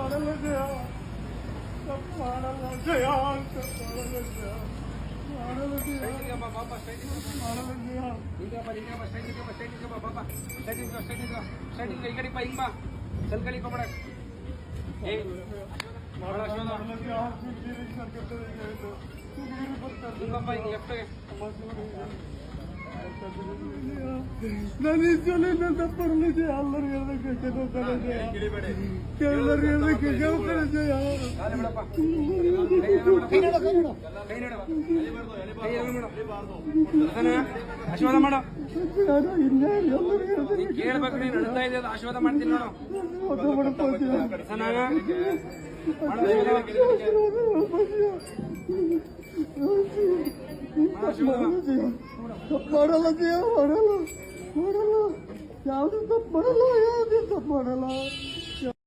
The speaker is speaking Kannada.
ಮಾಡಲ್ಲ ಜಯ, ತಪ್ಪು ಮಾಡಲ್ಲ ಜಯ, ತಪ್ಪು ಮಾಡಲ್ಲ ಜಯ, ಮಾಡಲ್ಲ ಜಯ, ಮಾಡಲ್ಲ ಜಯ. ನಾನು ಈ ಸಲ ನನ್ನ ಪರಲು ಜಯ, ಎಲ್ಲರೂ ಹೇಳ್ಬೇಕು ಕೆಲವು ಜಯ, ಎಲ್ಲರೂ ಹೇಳ್ಬೇಕು ಕೆಲವು ಜಯ. ಆಶೀರ್ವಾದ ಮಾಡು, ಇಲ್ಲ ಎಲ್ಲರೂ ಕೇಳ್ಬೇಕು. ನೀನು ನಡ್ತಾ ಇದೆಯಲ್ಲ, ಆಶೀರ್ವಾದ ಮಾಡ್ತೀನಿ ನೋಡು. ಮಾಡಲ್ಲ ಜಯ, ಮಾಡಲ್ಲ, ಮಾಡಲ್ಲ, ಯಾವ್ದು ತಪ್ಪು ಮಾಡಲ್ಲ, ಯಾವ್ದು ತಪ್ಪು ಮಾಡಲ್ಲ.